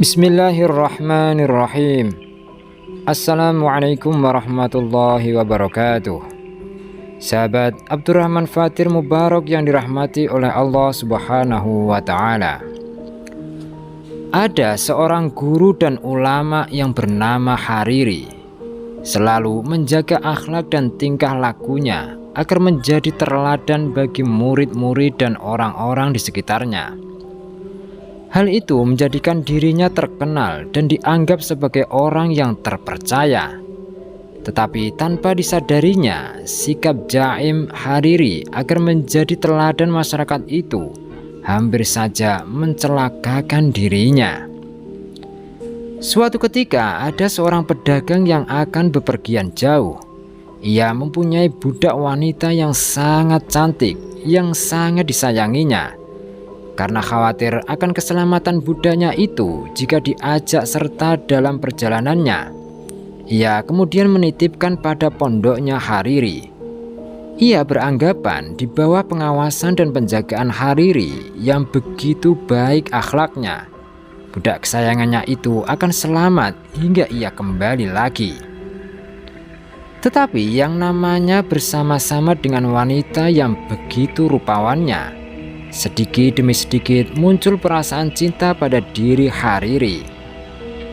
Bismillahirrahmanirrahim. Assalamualaikum warahmatullahi wabarakatuh. Sahabat Abdurrahman Fathir Mubarak yang dirahmati oleh Allah Subhanahu wa Ta'ala. Ada seorang guru dan ulama yang bernama Hariri, selalu menjaga akhlak dan tingkah lakunya agar menjadi teladan bagi murid-murid dan orang-orang di sekitarnya. Hal itu menjadikan dirinya terkenal dan dianggap sebagai orang yang terpercaya. Tetapi tanpa disadarinya, sikap Jaim Hariri agar menjadi teladan masyarakat itu hampir saja mencelakakan dirinya. Suatu ketika ada seorang pedagang yang akan bepergian jauh. Ia mempunyai budak wanita yang sangat cantik, yang sangat disayanginya. Karena khawatir akan keselamatan budaknya itu jika diajak serta dalam perjalanannya, ia kemudian menitipkan pada pondoknya Hariri. Ia beranggapan di bawah pengawasan dan penjagaan Hariri yang begitu baik akhlaknya, budak kesayangannya itu akan selamat hingga ia kembali lagi. Tetapi yang namanya bersama-sama dengan wanita yang begitu rupawannya, sedikit demi sedikit muncul perasaan cinta pada diri Hariri.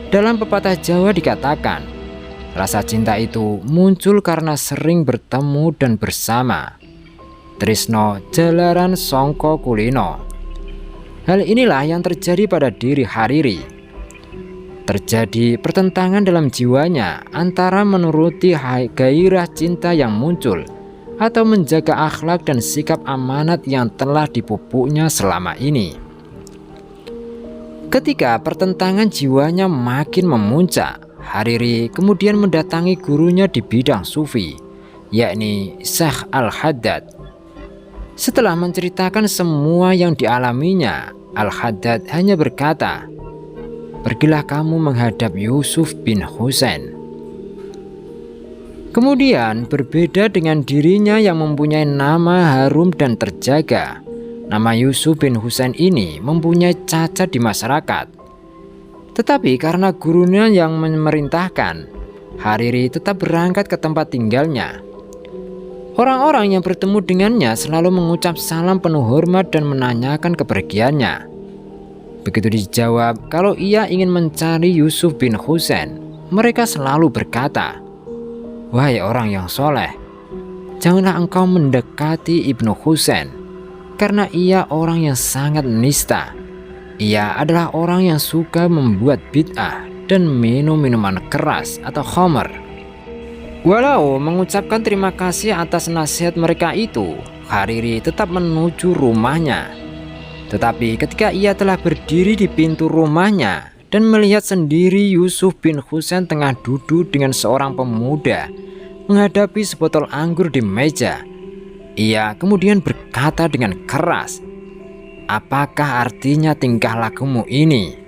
Dalam pepatah Jawa dikatakan, rasa cinta itu muncul karena sering bertemu dan bersama. Trisno jalaran songko kulino. Hal inilah yang terjadi pada diri Hariri. Terjadi pertentangan dalam jiwanya antara menuruti gairah cinta yang muncul atau menjaga akhlak dan sikap amanat yang telah dipupuknya selama ini. Ketika pertentangan jiwanya makin memuncak, Hariri kemudian mendatangi gurunya di bidang sufi, yakni Syekh Al-Haddad. Setelah menceritakan semua yang dialaminya, Al-Haddad hanya berkata, "Pergilah kamu menghadap Yusuf bin Husain." Kemudian berbeda dengan dirinya yang mempunyai nama harum dan terjaga, nama Yusuf bin Husain ini mempunyai cacat di masyarakat. Tetapi karena gurunya yang memerintahkan, Hariri tetap berangkat ke tempat tinggalnya. Orang-orang yang bertemu dengannya selalu mengucap salam penuh hormat dan menanyakan kepergiannya. Begitu dijawab kalau ia ingin mencari Yusuf bin Husain, mereka selalu berkata, "Wahai orang yang soleh, janganlah engkau mendekati Ibnu Husain, karena ia orang yang sangat nista. Ia adalah orang yang suka membuat bid'ah dan minum minuman keras atau khamar." Walau mengucapkan terima kasih atas nasihat mereka itu, Hariri tetap menuju rumahnya. Tetapi ketika ia telah berdiri di pintu rumahnya dan melihat sendiri Yusuf bin Husain tengah duduk dengan seorang pemuda menghadapi sebotol anggur di meja, ia kemudian berkata dengan keras, "Apakah artinya tingkah lakumu ini?"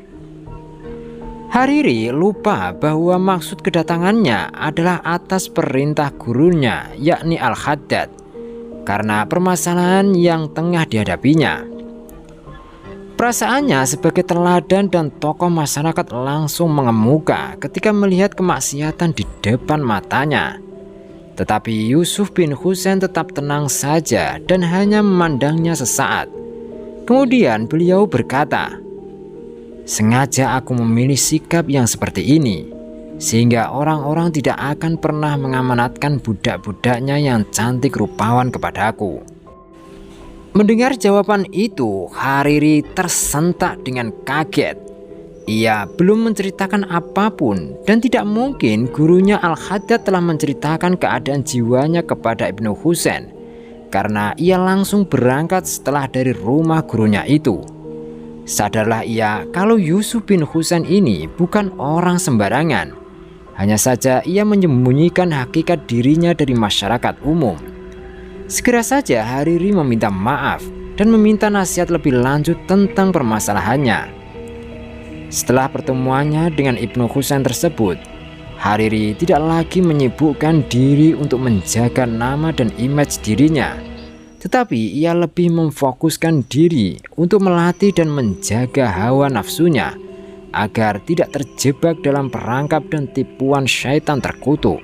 Hariri lupa bahwa maksud kedatangannya adalah atas perintah gurunya, yakni Al-Haddad, karena permasalahan yang tengah dihadapinya. Perasaannya sebagai teladan dan tokoh masyarakat langsung mengemuka ketika melihat kemaksiatan di depan matanya. Tetapi Yusuf bin Husain tetap tenang saja dan hanya memandangnya sesaat. Kemudian beliau berkata, "Sengaja aku memilih sikap yang seperti ini, sehingga orang-orang tidak akan pernah mengamanatkan budak-budaknya yang cantik rupawan kepadaku." Mendengar jawaban itu, Hariri tersentak dengan kaget. Ia belum menceritakan apapun dan tidak mungkin gurunya Al-Haddad telah menceritakan keadaan jiwanya kepada Ibnu Husain, karena ia langsung berangkat setelah dari rumah gurunya itu. Sadarlah ia kalau Yusuf bin Husain ini bukan orang sembarangan. Hanya saja ia menyembunyikan hakikat dirinya dari masyarakat umum. Segera saja Hariri meminta maaf dan meminta nasihat lebih lanjut tentang permasalahannya. Setelah pertemuannya dengan Ibnu Husain tersebut, Hariri tidak lagi menyibukkan diri untuk menjaga nama dan image dirinya, tetapi ia lebih memfokuskan diri untuk melatih dan menjaga hawa nafsunya agar tidak terjebak dalam perangkap dan tipuan syaitan terkutuk,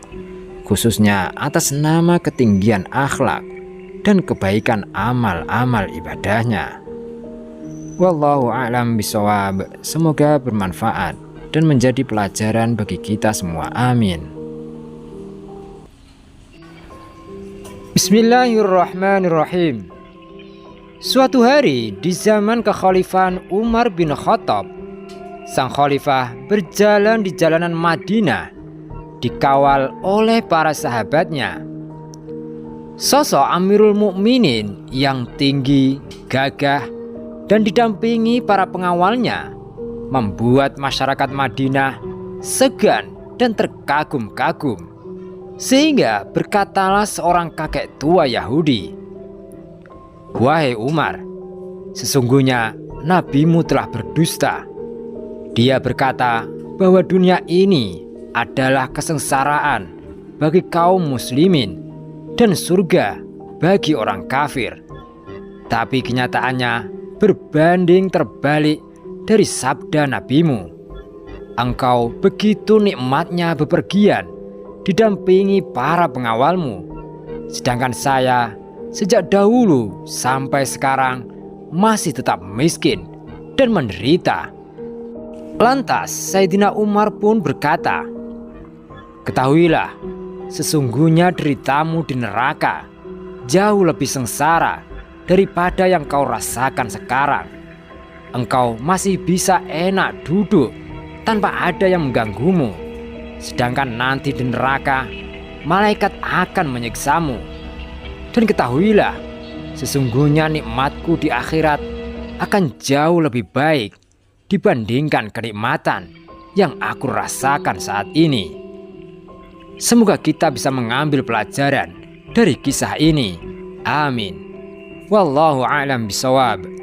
khususnya atas nama ketinggian akhlak dan kebaikan amal-amal ibadahnya. Wallahu a'lam bishawab. Semoga bermanfaat dan menjadi pelajaran bagi kita semua. Amin. Bismillahirrahmanirrahim. Suatu hari di zaman kekhalifahan Umar bin Khattab, sang khalifah berjalan di jalanan Madinah dikawal oleh para sahabatnya. Sosok Amirul Mukminin yang tinggi, gagah, dan didampingi para pengawalnya membuat masyarakat Madinah segan dan terkagum-kagum. Sehingga berkatalah seorang kakek tua Yahudi, "Wahai Umar, sesungguhnya nabimu telah berdusta. Dia berkata bahwa dunia ini adalah kesengsaraan bagi kaum muslimin dan surga bagi orang kafir. Tapi kenyataannya berbanding terbalik dari sabda nabimu. Engkau begitu nikmatnya bepergian didampingi para pengawalmu, sedangkan saya sejak dahulu sampai sekarang masih tetap miskin dan menderita." Lantas Sayyidina Umar pun berkata, "Ketahuilah, sesungguhnya deritamu di neraka jauh lebih sengsara daripada yang kau rasakan sekarang. Engkau masih bisa enak duduk tanpa ada yang mengganggumu, sedangkan nanti di neraka malaikat akan menyiksamu. Dan ketahuilah, sesungguhnya nikmatku di akhirat akan jauh lebih baik dibandingkan kenikmatan yang aku rasakan saat ini." Semoga kita bisa mengambil pelajaran dari kisah ini. Amin. Wallahu a'lam bishawab.